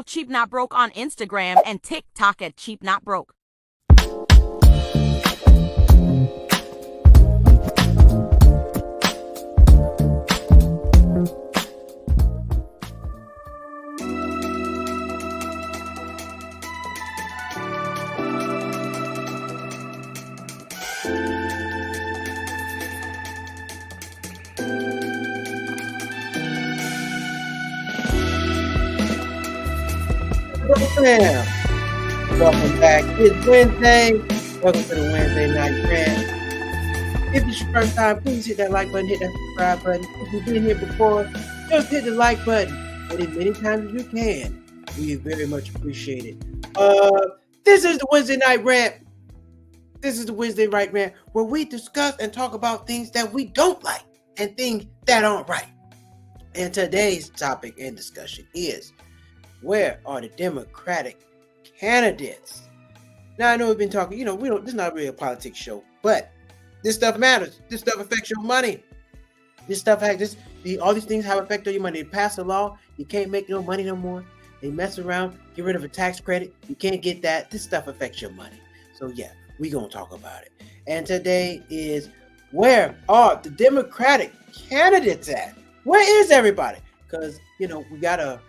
Cheap Not Broke on Instagram and TikTok at Cheap Not Broke. Welcome back. It's Wednesday. Welcome to the Wednesday Night Rant. If it's your first time, please hit that like button, hit that subscribe button. If you've been here before, just hit the like button. Hit it many times as you can. We very much appreciate it. This is the Wednesday Night Rant. This is the Wednesday Night Rant where we discuss and talk about things that we don't like and things that aren't right. And today's topic and discussion is, where are the Democratic candidates? Now, I know we've been talking, this is not really a politics show, but this stuff matters. This stuff affects your money. This stuff all these things have effect on your money. They pass a law, you can't make no money no more. They mess around, get rid of a tax credit, you can't get that. This stuff affects your money. So yeah, we're going to talk about it. And today is, where are the Democratic candidates at? Where is everybody? Because, we got to,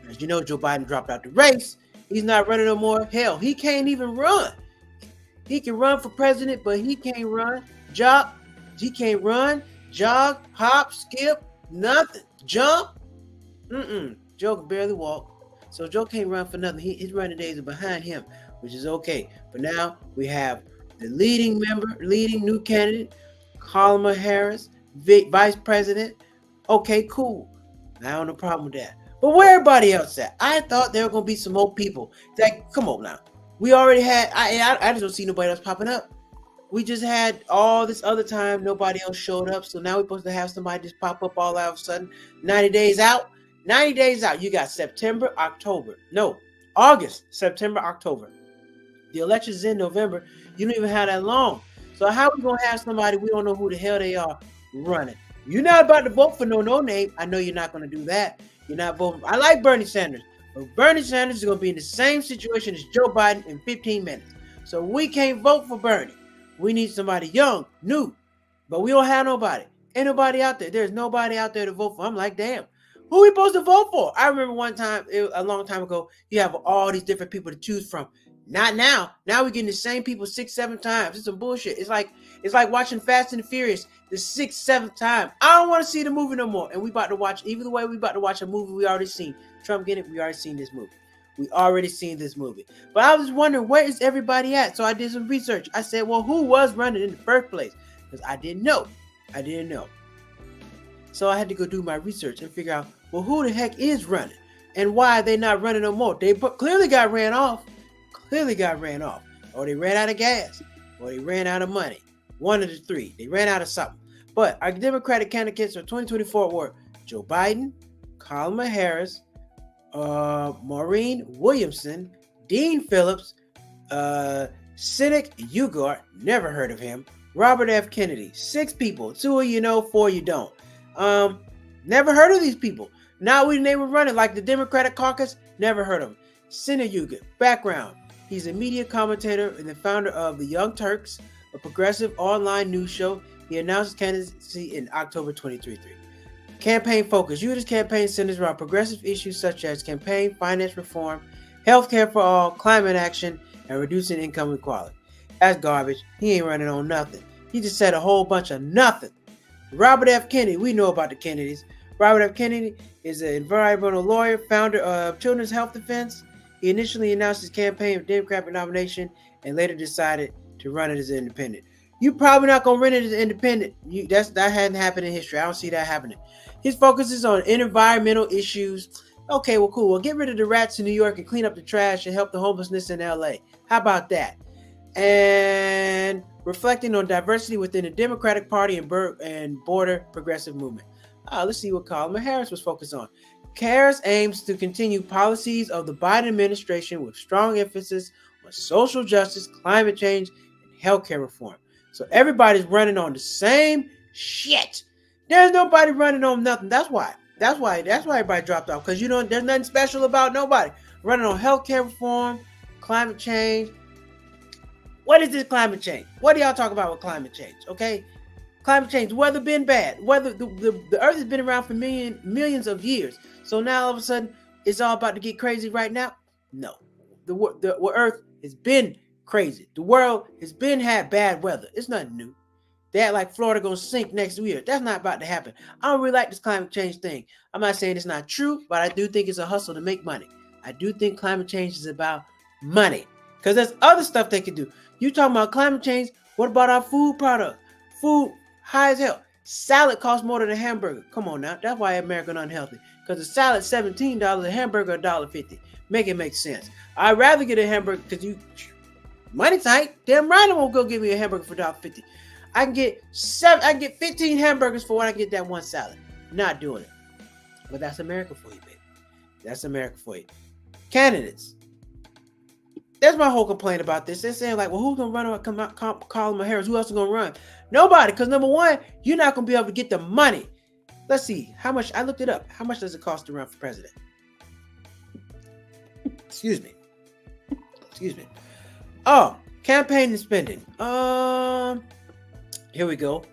as you know, Joe Biden dropped out the race. He's not running no more. Hell, he can't even run. He can run for president, but he can't run. He can't run, jog, hop, skip, nothing. Jump. Joe can barely walk. So Joe can't run for nothing. His running days are behind him, which is okay. But now we have the leading new candidate, Kamala Harris, vice president. Okay, cool. I don't have no problem with that. But where everybody else at? I thought there were going to be some more people. Come on now. We already had, I just don't see nobody else popping up. We just had all this other time, nobody else showed up. So now we're supposed to have somebody just pop up all of a sudden. 90 days out. 90 days out. You got August, September, October. The election's in November. You don't even have that long. So how are we going to have somebody, we don't know who the hell they are, running? You're not about to vote for no name. I know you're not going to do that. You're not voting. I like Bernie Sanders, but Bernie Sanders is going to be in the same situation as Joe Biden in 15 minutes. So we can't vote for Bernie. We need somebody young, new, but we don't have nobody. Ain't nobody out there. There's nobody out there to vote for. I'm like, damn, who are we supposed to vote for? I remember one time, a long time ago, you have all these different people to choose from. Not now. Now we're getting the same people 6-7 times. It's some bullshit. It's like watching Fast and the Furious the 6th, 7th time. I don't want to see the movie no more. And we about to watch, even the way we about to watch a movie we already seen. Trump getting it, we already seen this movie. We already seen this movie. But I was wondering, where is everybody at? So I did some research. I said, well, who was running in the first place? Because I didn't know. So I had to go do my research and figure out, well, who the heck is running? And why are they not running no more? They clearly got ran off. Or they ran out of gas. Or they ran out of money. One of the three. They ran out of something. But our Democratic candidates for 2024 were Joe Biden, Kamala Harris, Maureen Williamson, Dean Phillips, Cynic Ugart, never heard of him, Robert F. Kennedy. 6 people. 2 of you know, 4 you don't. Never heard of these people. Now when they were running, like the Democratic caucus, never heard of him. Cynic Ugart, background. He's a media commentator and the founder of The Young Turks, a progressive online news show. He announced his candidacy in October 2023. Campaign focus. His campaign centers around progressive issues such as campaign finance reform, healthcare for all, climate action, and reducing income inequality. That's garbage. He ain't running on nothing. He just said a whole bunch of nothing. Robert F. Kennedy. We know about the Kennedys. Robert F. Kennedy is an environmental lawyer, founder of Children's Health Defense. He initially announced his campaign for Democratic nomination and later decided to run it as an independent. You probably not going to run it as an independent. That hadn't happened in history. I don't see that happening. His focus is on environmental issues. Okay, well, cool. Well, get rid of the rats in New York and clean up the trash and help the homelessness in LA. How about that? And reflecting on diversity within the Democratic Party and border progressive movement. Let's see what Kamala Harris was focused on. Harris aims to continue policies of the Biden administration with strong emphasis on social justice, climate change, and healthcare reform. So everybody's running on the same shit. There's nobody running on nothing. That's why. That's why everybody dropped off, because there's nothing special about nobody. Running on healthcare reform, climate change. What is this climate change? What do y'all talk about with climate change? Okay, climate change. Weather been bad. Weather the Earth has been around for millions of years. So now all of a sudden it's all about to get crazy right now. No, the Earth has been crazy. The world has been had bad weather. It's nothing new. They act like Florida gonna sink next year. That's not about to happen. I don't really like this climate change thing. I'm not saying it's not true, but I do think it's a hustle to make money. I do think climate change is about money, because there's other stuff they can do. You talking about climate change? What about our food product? Food high as hell. Salad costs more than a hamburger. Come on now. That's why American unhealthy. Because the salad $17, a hamburger $1.50. Make it make sense. I'd rather get a hamburger because money tight. Damn right I won't go get me a hamburger for $1.50. I can get 15 hamburgers for when I get that one salad. Not doing it. But that's America for you, baby. That's America for you. Candidates. That's my whole complaint about this. They're saying like, well, who's gonna run on Kamala Harris? Who else is gonna run? Nobody, because number one, you're not gonna be able to get the money. Let's see how much. I looked it up. How much does it cost to run for president? Excuse me. Oh, campaign and spending. Here we go.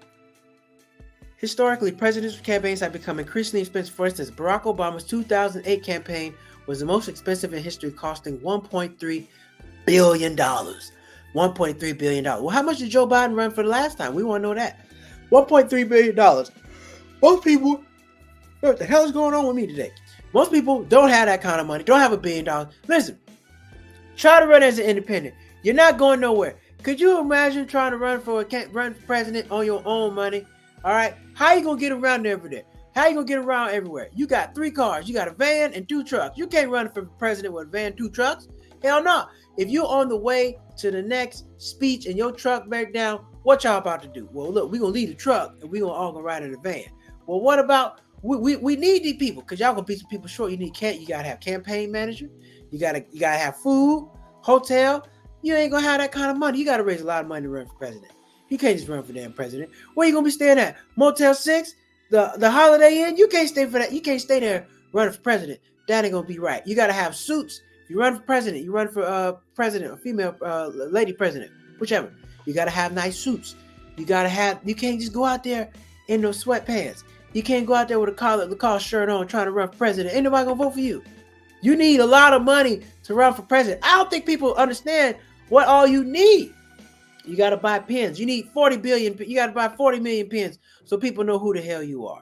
Historically, presidential campaigns have become increasingly expensive. For instance, Barack Obama's 2008 campaign was the most expensive in history, costing $1.3 billion. $1.3 billion. Well, how much did Joe Biden run for the last time? We want to know that. $1.3 billion. Most people, what the hell is going on with me today? Most people don't have that kind of money, don't have $1 billion. Listen, try to run as an independent. You're not going nowhere. Could you imagine trying to run for president on your own money? All right. How you going to get around everywhere? How you going to get around everywhere? You got 3 cars. You got a van and 2 trucks. You can't run for president with a van, 2 trucks. Hell no. If you're on the way to the next speech and your truck break down, what y'all about to do? Well, look, we're going to leave the truck and we're going to all go ride in the van. Well, what about, we need these people, because y'all going to be some people short. You got to have campaign manager. You got to have food, hotel. You ain't going to have that kind of money. You got to raise a lot of money to run for president. You can't just run for damn president. Where you going to be staying at? Motel 6? The Holiday Inn? You can't stay for that. You can't stay there running for president. That ain't going to be right. You got to have suits. You run for president. You run for president or female lady president, whichever. You got to have nice suits. You can't just go out there in no sweatpants. You can't go out there with a collar shirt on trying to run for president. Ain't nobody going to vote for you. You need a lot of money to run for president. I don't think people understand what all you need. You got to buy pens. You need 40 billion. You got to buy 40 million pens so people know who the hell you are.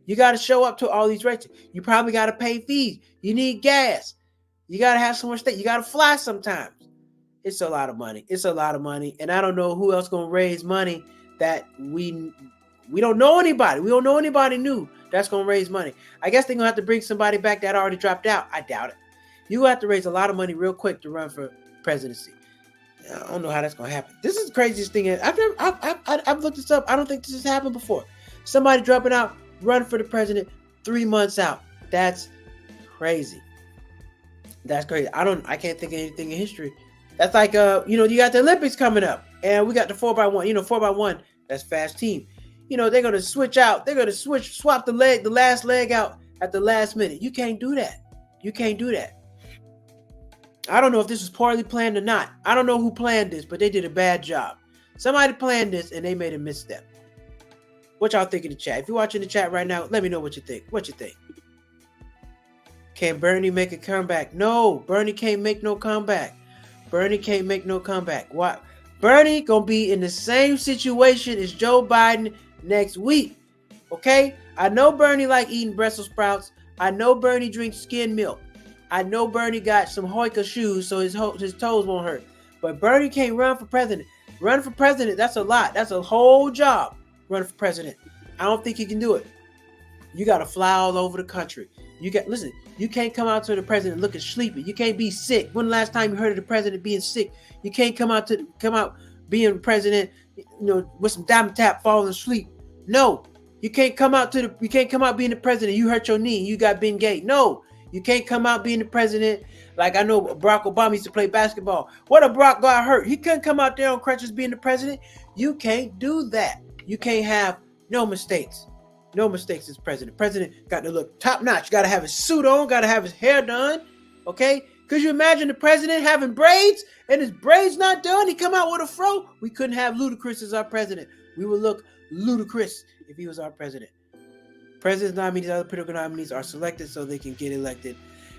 You got to show up to all these races. You probably got to pay fees. You need gas. You got to have somewhere to stay. You got to fly sometimes. It's a lot of money. It's a lot of money. And I don't know who else going to raise money that we don't know anybody. We don't know anybody new that's going to raise money. I guess they're going to have to bring somebody back that already dropped out. I doubt it. You have to raise a lot of money real quick to run for presidency. I don't know how that's going to happen. This is the craziest thing. I've looked this up. I don't think this has happened before. Somebody dropping out, run for the president 3 months out. That's crazy. That's crazy. I can't think of anything in history. That's like, you got the Olympics coming up and we got the 4x1, 4x1, that's fast team. They're going to switch out. They're going to swap the last leg out at the last minute. You can't do that. You can't do that. I don't know if this was poorly planned or not. I don't know who planned this, but they did a bad job. Somebody planned this and they made a misstep. What y'all think in the chat? If you're watching the chat right now, let me know what you think. What you think? Can Bernie make a comeback? No, Bernie can't make no comeback. Bernie can't make no comeback. Why? Bernie gonna be in the same situation as Joe Biden next week. Okay? I know Bernie like eating Brussels sprouts. I know Bernie drinks skim milk. I know Bernie got some Hoika shoes so his toes won't hurt. But Bernie can't run for president. Run for president, that's a lot. That's a whole job, run for president. I don't think he can do it. You got to fly all over the country. Listen, you can't come out to the president looking sleepy. You can't be sick. When the last time you heard of the president being sick? You can't come out being president, with some diamond tap falling asleep. No, you can't come out being the president. You hurt your knee. You got Ben Gate. No, you can't come out being the president. Like I know Barack Obama used to play basketball. What if Barack got hurt? He couldn't come out there on crutches being the president. You can't do that. You can't have no mistakes. No mistakes as president. President got to look top notch. Got to have his suit on. Got to have his hair done. Okay? Could you imagine the president having braids and his braids not done? He come out with a fro. We couldn't have Ludacris as our president. We would look ludicrous if he was our president. President's nominees, other political nominees are selected so they can get elected.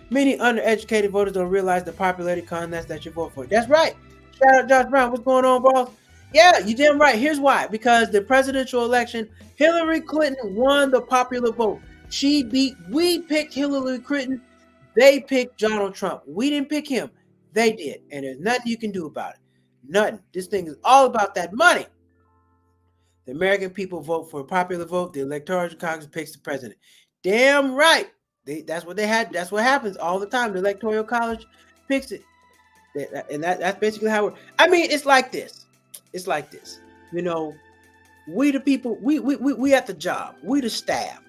Many undereducated voters don't realize the popularity contest that you vote for. That's right. Shout out Josh Brown. What's going on, boss? Yeah, you damn right. Here's why. Because the presidential election, Hillary Clinton won the popular vote. We picked Hillary Clinton. They picked Donald Trump. We didn't pick him. They did. And there's nothing you can do about it. Nothing. This thing is all about that money. The American people vote for a popular vote. The Electoral College picks the president. Damn right. That's what they had. That's what happens all the time. The Electoral College picks it. That's basically how it. I mean, it's like this. It's like this. You know, we the people, we at the job. We the staff.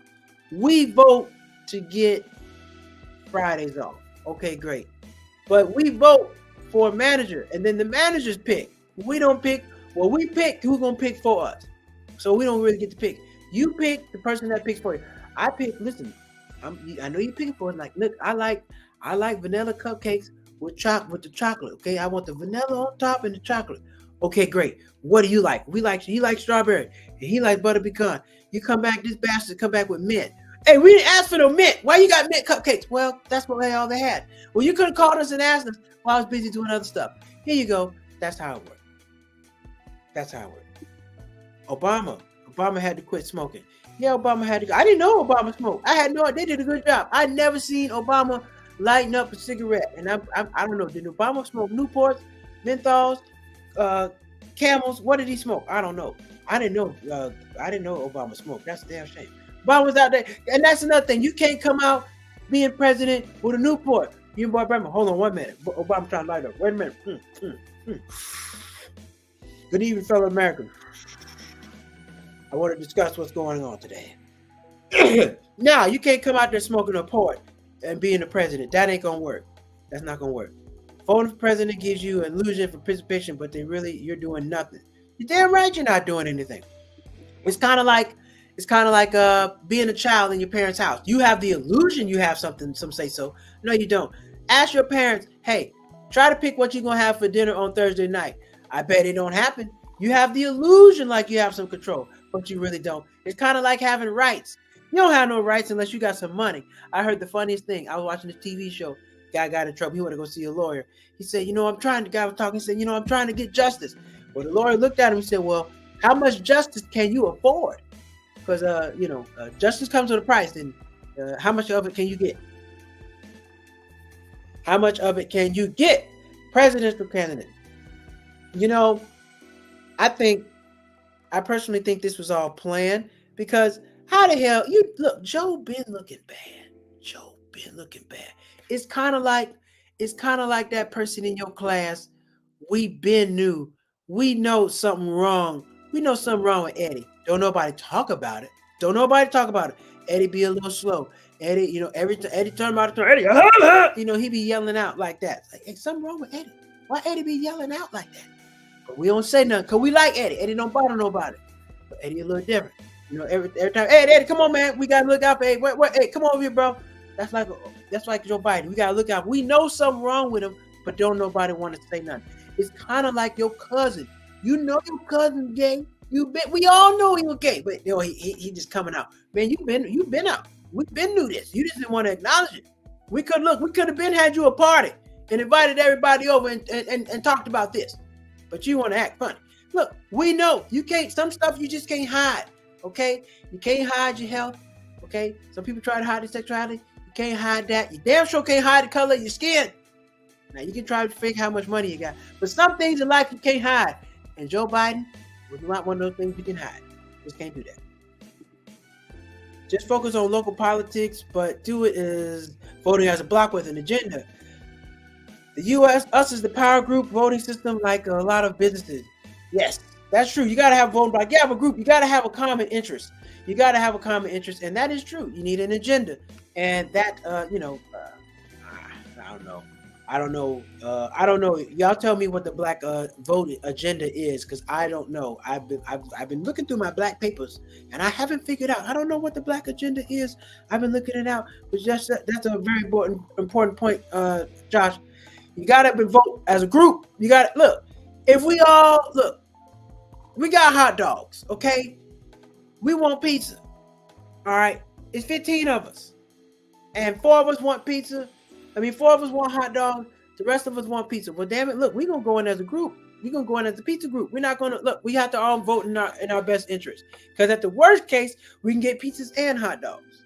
We vote to get Fridays off. Okay, great. But we vote for a manager, and then the managers pick. We don't pick. Well, we pick who's gonna pick for us. So we don't really get to pick. You pick the person that picks for you. I pick. Listen, I know you picking for it. Like, look, I like vanilla cupcakes with the chocolate. Okay, I want the vanilla on top and the chocolate. Okay, great. What do you like? He likes strawberry, and he likes butter pecan. You come back, this bastard come back with mint. Hey, we didn't ask for no mint. Why you got mint cupcakes? Well, that's what all they had. Well, you could have called us and asked us while I was busy doing other stuff. Here you go. That's how it worked. That's how it worked. Obama had to quit smoking. Yeah, Obama had to go. I didn't know Obama smoked. I had no idea. They did a good job. I never seen Obama lighting up a cigarette. And I don't know. Did Obama smoke Newports, menthols, Camels? What did he smoke? I don't know. I didn't know Obama smoked. That's a damn shame. Obama was out there, and that's another thing. You can't come out being president with a Newport. You boy, hold on 1 minute. Obama trying to light up. Wait a minute. Good evening, fellow Americans. I want to discuss what's going on today. Now, you can't come out there smoking a port and being the president. That ain't gonna work. That's not gonna work. Voting for president gives you an illusion for participation, but you're doing nothing. You're damn right you're not doing anything. It's kind of like being a child in your parents' house. You have the illusion you have something. Some say so. No, you don't. Ask your parents, hey, try to pick what you're gonna have for dinner on Thursday night. I bet it don't happen. You have the illusion like you have some control, but you really don't. It's kind of like having rights. You don't have no rights unless you got some money. I heard the funniest thing. I was watching this TV show. Guy got in trouble. He wanted to go see a lawyer. He said, the guy was talking. He said, I'm trying to get justice. Well, the lawyer looked at him and said, well, how much justice can you afford? Because, justice comes with a price. And how much of it can you get? How much of it can you get? Presidential candidate. I personally think this was all planned, because how the hell Joe been looking bad. It's kind of like that person in your class. We know something wrong. We know something wrong with Eddie. Don't nobody talk about it. Eddie be a little slow. Eddie, Eddie turn about to Eddie, he be yelling out like that. Like, hey, something wrong with Eddie. Why Eddie be yelling out like that? But we don't say nothing because we like Eddie. Eddie don't bother nobody. But Eddie a little different. Every time, hey Eddie, come on, man. We gotta look out for Eddie. Hey, come over here, bro. That's like Joe Biden. We gotta look out. We know something wrong with him, but don't nobody want to say nothing. It's kind of like your cousin. You know your cousin's gay. We all know he was gay, but he just coming out. Man, you've been out. We've been knew this. You just didn't want to acknowledge it. We could have been had you a party and invited everybody over and talked about this. But you want to act funny. Look, we know you can't. Some stuff you just can't hide. Okay, you can't hide your health. Okay, some people try to hide their sexuality. You can't hide that. You damn sure can't hide the color of your skin. Now you can try to figure how much money you got, but some things in life you can't hide. And Joe Biden was not one of those things you can hide. Just can't do that. Just focus on local politics, but do it as voting as a block with an agenda. The U.S., us is the power group voting system like a lot of businesses. Yes, that's true. You got to have a voting block. You have a group. You got to have a common interest. And that is true. You need an agenda. And that, I don't know. I don't know. I don't know. Y'all tell me what the black vote agenda is, because I don't know. I've been looking through my black papers, and I haven't figured out. I don't know what the black agenda is. I've been looking it out, but that's a very important point, Josh. You got to vote as a group. You got to look. If we all look, we got hot dogs. Okay, we want pizza. All right, it's 15 of us, and 4 of us want pizza. 4 of us want hot dogs. The rest of us want pizza. Well, damn it, look, we're gonna go in as a group. We're gonna go in as a pizza group. We're not gonna look. We have to all vote in our best interest. Because at the worst case, we can get pizzas and hot dogs.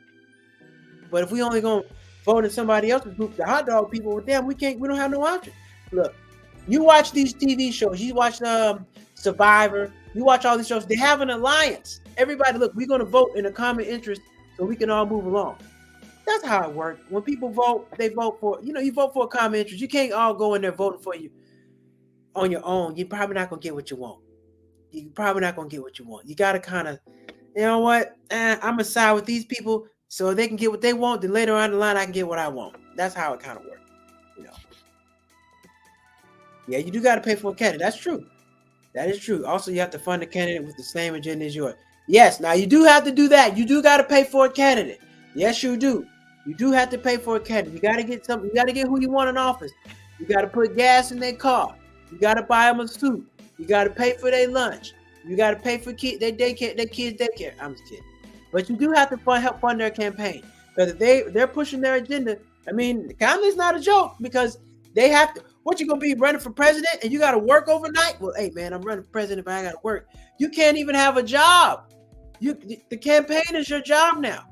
But if we only gonna vote in somebody else's group, the hot dog people, well, damn, we can't. We don't have no option. Look, you watch these TV shows. You watch Survivor. You watch all these shows. They have an alliance. Everybody, look, we're gonna vote in a common interest so we can all move along. That's how it works. When people vote, they vote for, you vote for a common interest. You can't all go in there voting for you on your own. You're probably not going to get what you want. You got to kind of, you know what? I'm going to side with these people so they can get what they want. Then later on the line, I can get what I want. That's how it kind of works. Yeah, you do got to pay for a candidate. That's true. That is true. Also, you have to fund a candidate with the same agenda as yours. Yes, now you do have to do that. You do got to pay for a candidate. Yes, you do. You do have to pay for a candidate. You got to get something. You got to get who you want in office. You got to put gas in their car. You got to buy them a suit. You got to pay for their lunch. You got to pay for their kids' daycare. I'm just kidding. But you do have to help fund their campaign. Because if they're pushing their agenda, the economy's not a joke, because they have to. What, you going to be running for president and you got to work overnight? Well, hey, man, I'm running for president, but I got to work. You can't even have a job. The campaign is your job now.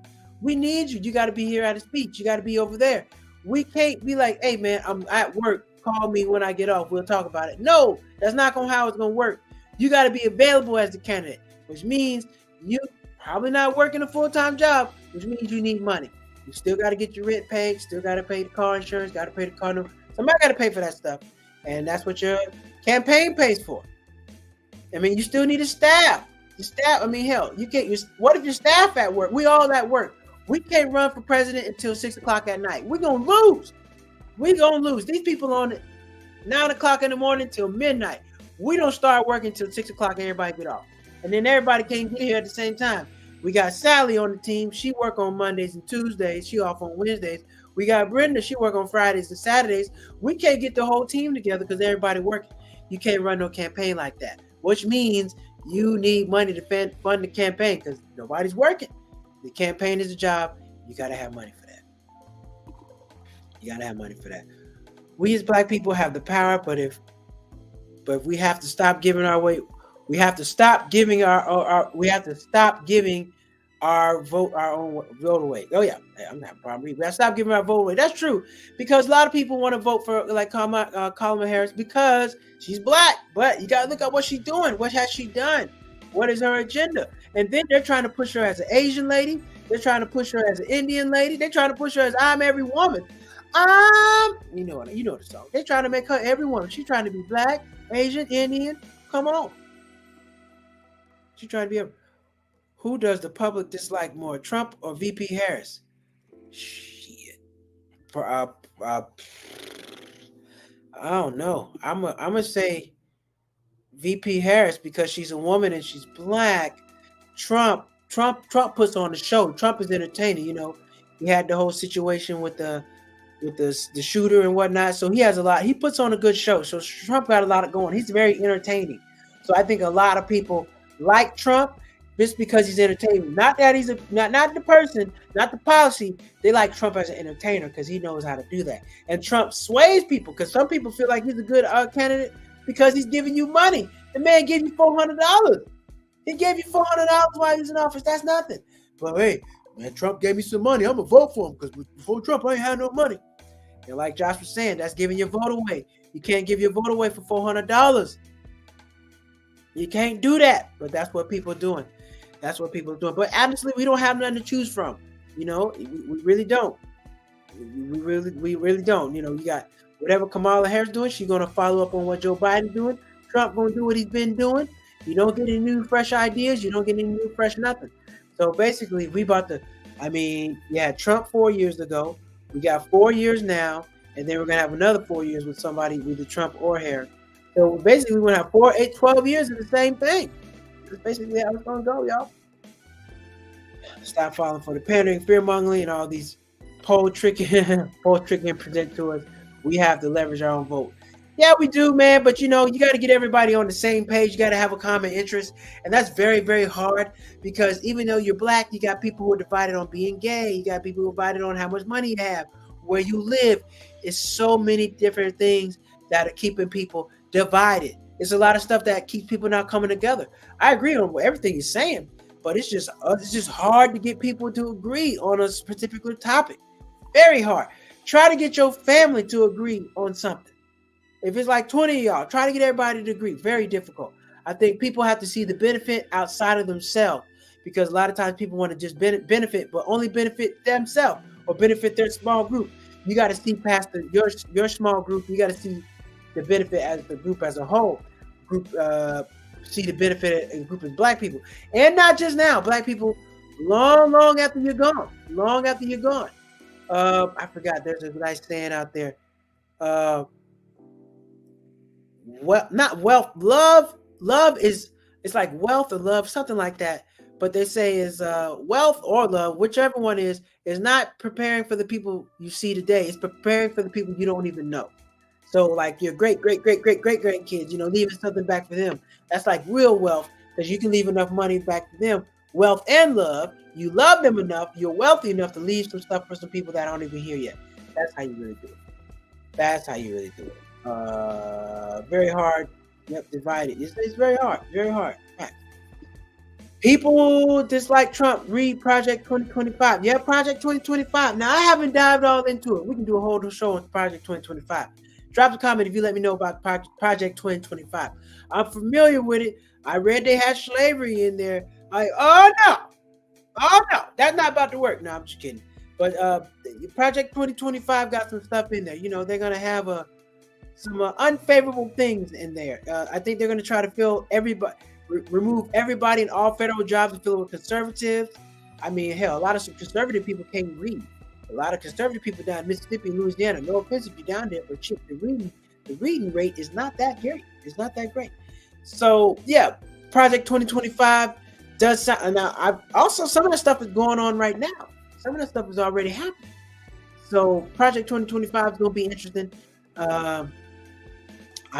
We need you. You got to be here at a speech. You got to be over there. We can't be like, hey, man, I'm at work. Call me when I get off. We'll talk about it. No, that's not how it's going to work. You got to be available as the candidate, which means you probably not working a full-time job, which means you need money. You still got to get your rent paid. Still got to pay the car insurance. Got to pay the car note. Somebody got to pay for that stuff. And that's what your campaign pays for. You still need a staff. The staff, hell, you can't. What if your staff at work? We all at work. We can't run for president until 6 o'clock at night. We're going to lose. These people on 9 o'clock in the morning till midnight. We don't start working till 6 o'clock and everybody get off. And then everybody can't get here at the same time. We got Sally on the team. She work on Mondays and Tuesdays. She off on Wednesdays. We got Brenda. She work on Fridays and Saturdays. We can't get the whole team together because everybody working. You can't run no campaign like that, which means you need money to fund the campaign because nobody's working. The campaign is a job. You got to have money for that. We as black people have the power, but if we have to stop giving our way, we have to stop giving our own vote away. Oh yeah, I'm not a problem. We have to stop giving our vote away. That's true, because a lot of people want to vote for like Kamala Harris because she's black. But you got to look at what she's doing. What has she done? What is her agenda? And then they're trying to push her as an Asian lady. They're trying to push her as an Indian lady. They're trying to push her as I'm every woman. You know the song. They're trying to make her every woman. She's trying to be black, Asian, Indian. Come on. She's trying to be who does the public dislike more, Trump or VP Harris? Shit. I don't know. I'm gonna say VP Harris because she's a woman and she's black. Trump puts on the show. Trump is entertaining. He had the whole situation with the shooter and whatnot. So he has a lot. He puts on a good show. So Trump got a lot of going. He's very entertaining. So I think a lot of people like Trump just because he's entertaining. Not that he's not the person, not the policy. They like Trump as an entertainer because he knows how to do that. And Trump sways people because some people feel like he's a good candidate because he's giving you money. The man gave you $400. He gave you $400 while he was in office. That's nothing. But hey, man, Trump gave me some money. I'm gonna vote for him because before Trump, I ain't had no money. And like Josh was saying, that's giving your vote away. You can't give your vote away for $400. You can't do that. But that's what people are doing. But honestly, we don't have nothing to choose from. We really don't. We really don't. You got whatever Kamala Harris doing. She's gonna follow up on what Joe Biden's doing. Trump gonna do what he's been doing. You don't get any new fresh ideas. You don't get any new fresh nothing. So basically, we about to. You had Trump 4 years ago. We got 4 years now, and then we're gonna have another 4 years with somebody, either Trump or Harris. So basically, we're gonna have 4, 8, 12 years of the same thing. That's basically how it's gonna go, y'all. Stop falling for the pandering, fear mongering, and all these poll tricking, poll tricking and present to us. We have to leverage our own vote. Yeah, we do, man. But you know, you got to get everybody on the same page. You got to have a common interest, and that's very, very hard because even though you're black, you got people who are divided on being gay. You got people who are divided on how much money you have, where you live. It's so many different things that are keeping people divided. It's a lot of stuff that keeps people not coming together. I agree on everything you're saying, but it's just hard to get people to agree on a particular topic. Very hard. Try to get your family to agree on something. If it's like 20 of y'all, try to get everybody to agree. Very difficult. I think people have to see the benefit outside of themselves because a lot of times people want to just benefit, but only benefit themselves or benefit their small group. You got to see past your small group. You got to see the benefit as the group as a whole. See the benefit in a group of black people, and not just now. Black people, long after you're gone. Long after you're gone. I forgot. There's a nice saying out there. Well, not wealth. Love is it's like wealth or love, something like that. But they say is wealth or love, whichever one is not preparing for the people you see today. It's preparing for the people you don't even know. So like your great kids, leaving something back for them. That's like real wealth because you can leave enough money back to them. Wealth and love. You love them enough. You're wealthy enough to leave some stuff for some people that aren't even here yet. That's how you really do it. That's how you really do it. Very hard. Yep, divided. It's very hard. Very hard. People dislike Trump. Read Project 2025. Yeah, Project 2025. Now I haven't dived all into it. We can do a whole show on Project 2025. Drop a comment if you let me know about Project 2025. I'm familiar with it. I read they had slavery in there. Oh no, that's not about to work. No, I'm just kidding. But Project 2025 got some stuff in there. They're gonna have some unfavorable things in there. I think they're gonna try to fill everybody, remove everybody in all federal jobs and fill it with conservatives. I mean, hell, a lot of conservative people can't read. A lot of conservative people down in Mississippi and Louisiana. No offense if you're down there, but the reading rate is not that great. It's not that great. So yeah, Project 2025 does sound. Now, I've also some of the stuff is going on right now. Some of the stuff is already happening. So Project 2025 is going to be interesting. I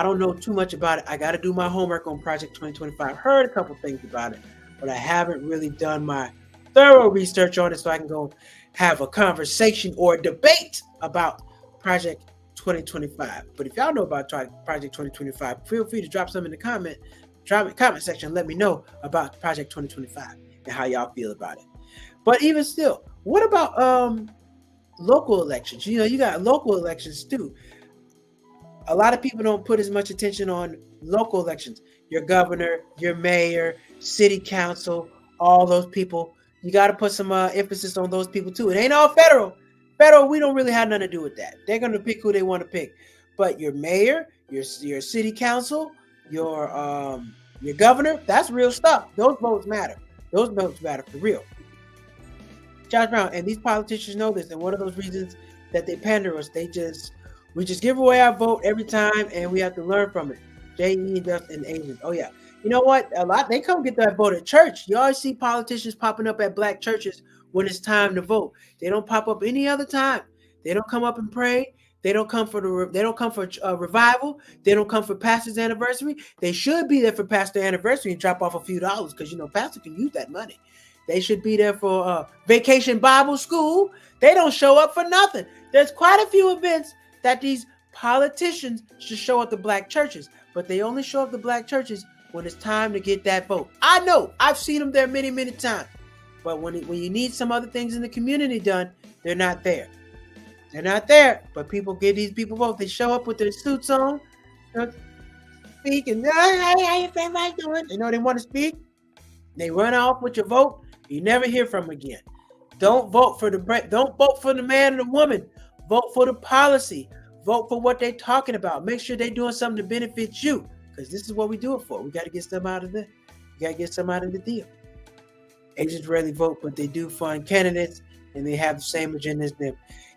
don't know too much about it. I got to do my homework on Project 2025. Heard a couple things about it, but I haven't really done my thorough research on it, so I can go have a conversation or a debate about Project 2025. But if y'all know about Project 2025, feel free to drop some in the comment section and let me know about Project 2025 and how y'all feel about it. But even still, what about local elections? You got local elections too. A lot of people don't put as much attention on local elections. Your governor, your mayor, city council, all those people. You got to put some emphasis on those people too. It ain't all federal. Federal, we don't really have nothing to do with that. They're going to pick who they want to pick. But your mayor, your city council, your governor, that's real stuff. Those votes matter. Those votes matter for real. Josh Brown, and these politicians know this. And one of those reasons that they pander us, we just give away our vote every time, and we have to learn from it. J.E. and Asians. Oh yeah. You know what? A lot they come get that vote at church. You always see politicians popping up at black churches when it's time to vote. They don't pop up any other time. They don't come up and pray. They don't come for revival. They don't come for pastor's anniversary. They should be there for pastor anniversary and drop off a few dollars because pastor can use that money. They should be there for vacation Bible school. They don't show up for nothing. There's quite a few events that these politicians should show up to black churches, but they only show up to black churches when it's time to get that vote. I know. I've seen them there many, many times. But when you need some other things in the community done, they're not there. They're not there. But people give these people vote. They show up with their suits on, speak, and hey, how you feel doing? They want to speak. They run off with your vote. You never hear from them again. Don't vote for the man or the woman. Vote for the policy. Vote for what they're talking about. Make sure they're doing something to benefit you. Because this is what we do it for. We got to get some out of the deal. Agents rarely vote, but they do fund candidates, and they have the same agenda as them.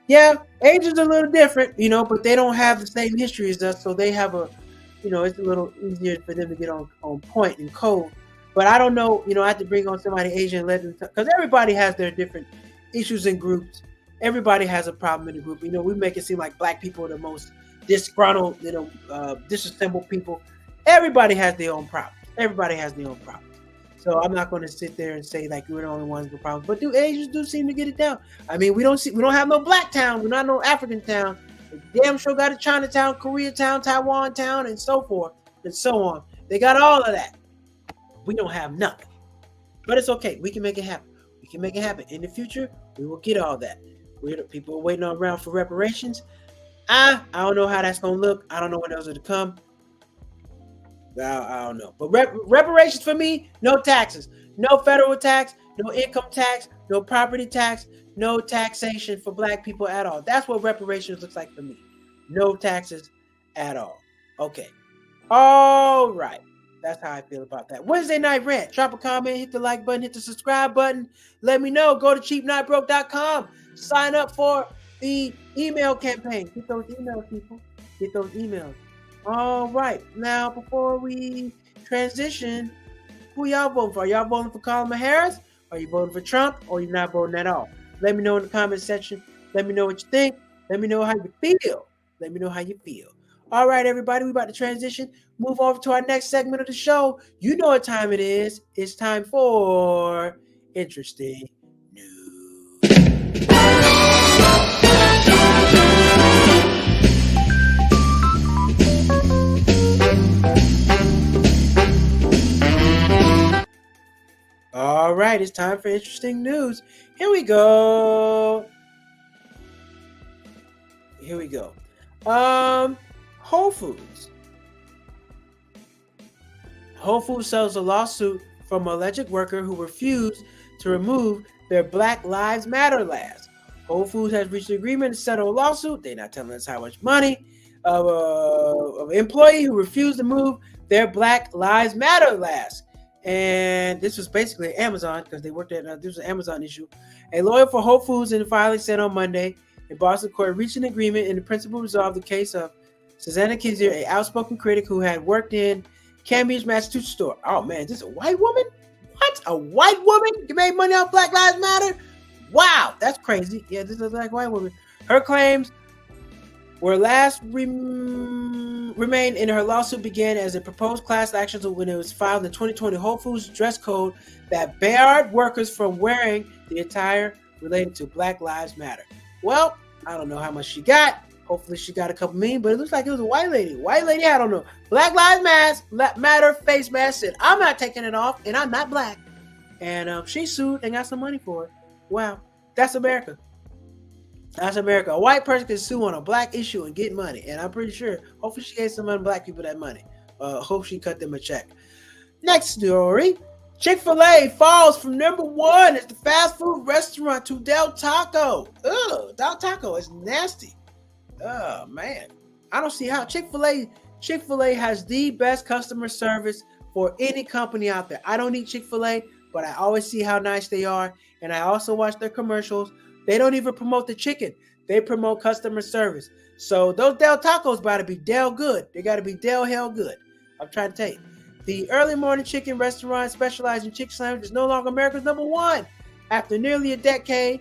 Yeah, Asians are a little different, but they don't have the same history as us, so they have it's a little easier for them to get on point and code. But I don't know, I have to bring on somebody Asian and let them, because everybody has their different issues in groups. Everybody has a problem in the group. We make it seem like black people are the most disgruntled, disassembled people. Everybody has their own problems. Everybody has their own problems. So I'm not going to sit there and say like we're the only ones with problems. But Asians do seem to get it down. I mean, we don't have no black town. We're not no African town. The damn sure got a Chinatown, Koreatown, Taiwan town, and so forth and so on. They got all of that. We don't have nothing. But it's okay. We can make it happen. We can make it happen. In the future, we will get all that. People are waiting around for reparations. I don't know how that's going to look. I don't know when those are to come. I don't know. But reparations for me, no taxes. No federal tax, no income tax, no property tax, no taxation for black people at all. That's what reparations looks like for me. No taxes at all. Okay. All right. That's how I feel about that. Wednesday Night Rant. Drop a comment, hit the like button, hit the subscribe button. Let me know. Go to cheapnotbroke.com. Sign up for the email campaign. Get those emails, people. Get those emails. All right. Now, before we transition, who y'all voting for? Are y'all voting for Kamala Harris? Are you voting for Trump? Or you not voting at all? Let me know in the comment section. Let me know what you think. Let me know how you feel. Let me know how you feel. All right, everybody. We're about to transition. Move over to our next segment of the show. You know what time it is. It's time for Interesting News. All right, it's time for Interesting News. Here we go. Whole Foods. Whole Foods sells a lawsuit from an alleged worker who refused to remove their Black Lives Matter last. Whole Foods has reached an agreement to settle a lawsuit. They're not telling us how much money of an employee who refused to move their Black Lives Matter last. And this was basically Amazon because they worked at this was an Amazon issue. A lawyer for Whole Foods in the filing said on Monday in Boston court reached an agreement in the principle resolved the case of Susanna Kizier, an outspoken critic who had worked in Cambridge, Massachusetts store. Oh man, this is a white woman? What? A white woman? You made money off Black Lives Matter? Wow, that's crazy. Yeah, this is a black white woman. Her claims were last remained in her lawsuit began as a proposed class action when it was filed in 2020 Whole Foods dress code that barred workers from wearing the attire related to Black Lives Matter. Well, I don't know how much she got. Hopefully she got a couple million, but it looks like it was a white lady. White lady, I don't know. Black Lives Matter face mask said, I'm not taking it off and I'm not black. And she sued and got some money for it. Wow, that's America. That's America. A white person can sue on a black issue and get money. And I'm pretty sure, hopefully she gave some black people that money. Hope she cut them a check. Next story. Chick-fil-A falls from number 1 as the fast food restaurant to Del Taco. Ugh, Del Taco is nasty. Oh, man. I don't see how. Chick-fil-A has the best customer service for any company out there. I don't eat Chick-fil-A, but I always see how nice they are. And I also watch their commercials. They don't even promote the chicken. They promote customer service. So those Del Tacos got to be Del good. They got to be Del hell good. I'm trying to tell you. The early morning chicken restaurant specialized in chicken sandwiches is no longer America's number 1. After nearly a decade,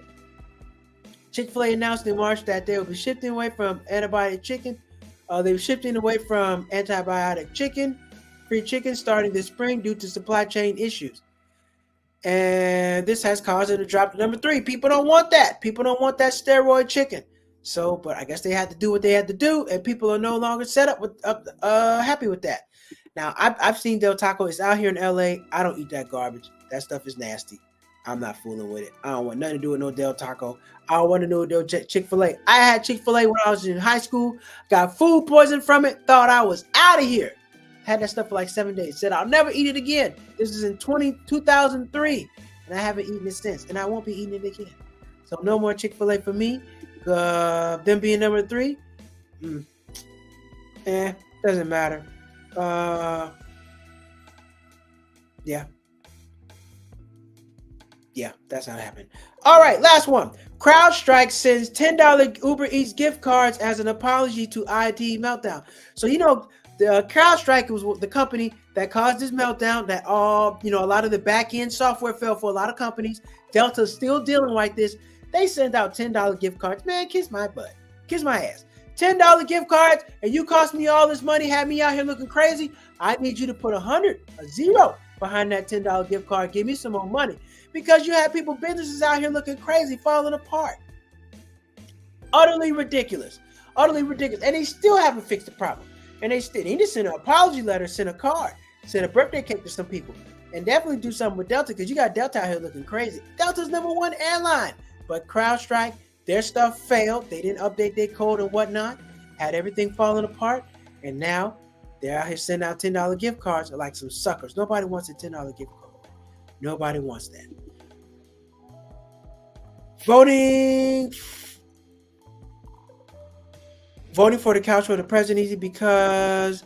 Chick-fil-A announced in March that they will be shifting away from antibiotic chicken. They were shifting away from antibiotic free chicken starting this spring due to supply chain issues. And this has caused it to drop to number 3. People don't want that. People don't want that steroid chicken. So, but I guess they had to do what they had to do, and people are no longer happy with that. Now, I've seen Del Taco. It's out here in LA. I don't eat that garbage. That stuff is nasty. I'm not fooling with it. I don't want nothing to do with no Del Taco. I don't want to do no Chick-fil-A. I had Chick-fil-A when I was in high school. Got food poisoning from it. Thought I was out of here. Had that stuff for like 7 days. Said I'll never eat it again. This is in 2003. And I haven't eaten it since. And I won't be eating it again. So no more Chick-fil-A for me. Them being number 3. Doesn't matter. Yeah. Yeah, that's how it happened. All right, last one. CrowdStrike sends $10 Uber Eats gift cards as an apology to IT meltdown. So the CrowdStrike was the company that caused this meltdown. That a lot of the back end software fell for a lot of companies. Delta's still dealing like this. They sent out $10 gift cards. Man, kiss my butt, kiss my ass. $10 gift cards, and you cost me all this money, had me out here looking crazy. I need you to put a zero behind that $10 gift card. Give me some more money. Because you have businesses out here looking crazy, falling apart. Utterly ridiculous. Utterly ridiculous. And they still haven't fixed the problem. And they need to send an apology letter, send a card, send a birthday cake to some people. And definitely do something with Delta, because you got Delta out here looking crazy. Delta's #1 airline. But CrowdStrike, their stuff failed. They didn't update their code and whatnot. Had everything falling apart. And now they're out here sending out $10 gift cards like some suckers. Nobody wants a $10 gift card. Nobody wants that. Voting for the couch for the president easy because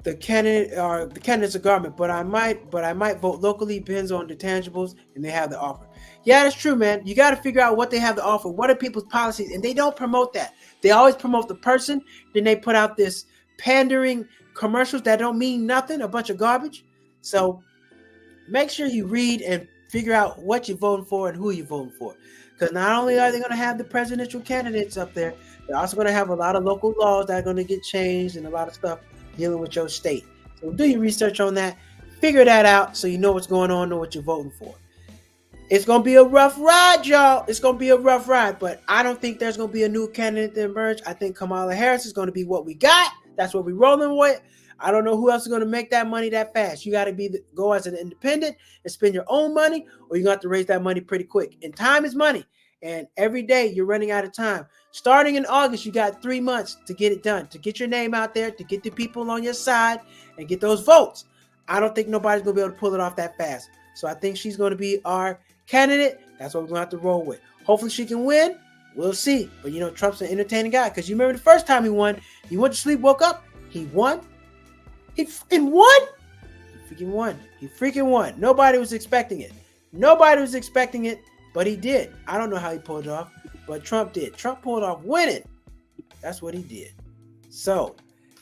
the candidates are government, but I might vote locally. Depends on the tangibles and they have the offer. Yeah, that's true, man. You got to figure out what they have to offer. What are people's policies? And they don't promote that. They always promote the person. Then they put out this pandering commercials that don't mean nothing, a bunch of garbage. So make sure you read and figure out what you're voting for and who you're voting for. Because not only are they going to have the presidential candidates up there, they're also going to have a lot of local laws that are going to get changed and a lot of stuff dealing with your state. So do your research on that. Figure that out so you know what's going on, know what you're voting for. It's going to be a rough ride, y'all. It's going to be a rough ride, but I don't think there's going to be a new candidate that emerge. I think Kamala Harris is going to be what we got. That's what we're rolling with. I don't know who else is going to make that money that fast. You got to go as an independent and spend your own money, or you're going to have to raise that money pretty quick. And time is money. And every day you're running out of time. Starting in August, you got 3 months to get it done, to get your name out there, to get the people on your side and get those votes. I don't think nobody's going to be able to pull it off that fast. So I think she's going to be our candidate. That's what we're going to have to roll with. Hopefully she can win. We'll see. But, Trump's an entertaining guy, because you remember the first time he won, he went to sleep, woke up, he won. He freaking won. He freaking won. Nobody was expecting it. But he did. I don't know how he pulled it off, but Trump did. Trump pulled off winning. That's what he did. So,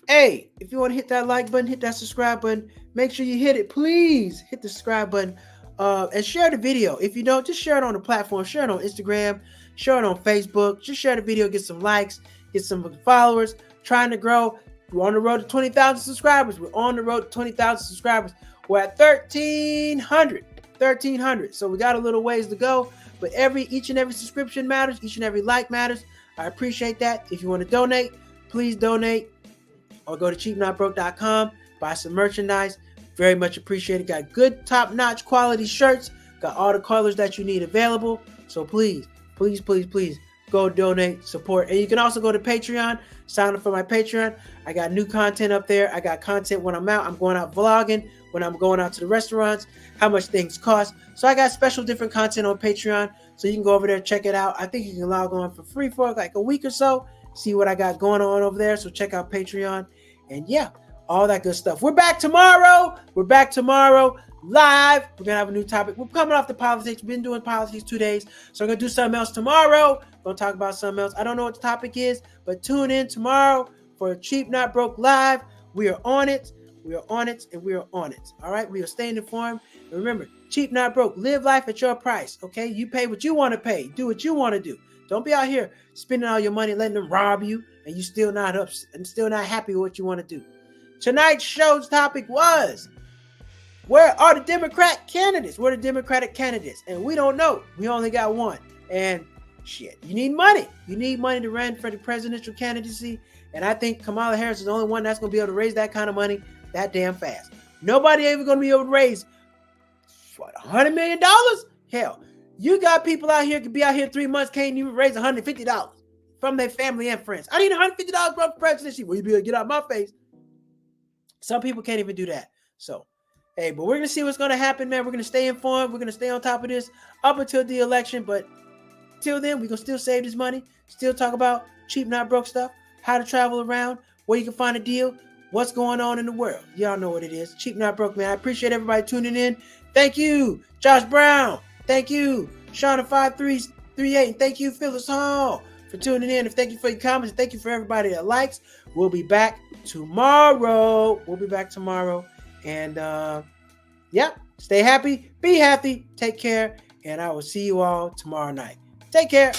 hey, if you want to hit that like button, hit that subscribe button, make sure you hit it. Please hit the subscribe button and share the video. If you don't, just share it on the platform. Share it on Instagram. Share it on Facebook. Just share the video. Get some likes. Get some followers. Trying to grow. We're on the road to 20,000 subscribers. We're at 1,300. So we got a little ways to go. But each and every subscription matters. Each and every like matters. I appreciate that. If you want to donate, please donate. Or go to cheapnotbroke.com. Buy some merchandise. Very much appreciated. Got good top-notch quality shirts. Got all the colors that you need available. So please go donate, support. And you can also go to Patreon. Sign up for my Patreon. I got new content up there. I got content when I'm out. I'm going out vlogging, when I'm going out to the restaurants, how much things cost. So I got special different content on Patreon. So you can go over there, check it out. I think you can log on for free for like a week or so. See what I got going on over there. So check out Patreon. And yeah, all that good stuff. We're back tomorrow. Live. We're going to have a new topic. We're coming off the politics. We've been doing politics 2 days. So I'm going to do something else tomorrow. Going to talk about something else. I don't know what the topic is, but tune in tomorrow for Cheap Not Broke Live. We are on it. All right. We are staying informed. And remember, cheap, not broke. Live life at your price. Okay. You pay what you want to pay. Do what you want to do. Don't be out here spending all your money, letting them rob you, and you still not happy with what you want to do. Tonight's show's topic was, where are the Democratic candidates? And we don't know. We only got one. And shit, you need money. You need money to run for the presidential candidacy. And I think Kamala Harris is the only one that's going to be able to raise that kind of money that damn fast. Nobody ever going to be able to raise, $100 million? Hell, you got people out here could be out here 3 months, can't even raise $150 from their family and friends. I need $150 from the presidency. Will you be able to get out my face? Some people can't even do that. So, hey, but we're going to see what's going to happen, man. We're going to stay informed. We're going to stay on top of this up until the election. But till then, we're going to still save this money, still talk about cheap, not broke stuff, how to travel around, where you can find a deal, what's going on in the world. Y'all know what it is. Cheap, not broke, man. I appreciate everybody tuning in. Thank you, Josh Brown, Thank you, Shauna5338. And thank you, Phyllis Hall, for tuning in. And thank you for your comments. And thank you for everybody that likes. We'll be back tomorrow. And stay happy, be happy, take care, and I will see you all tomorrow night. Take care.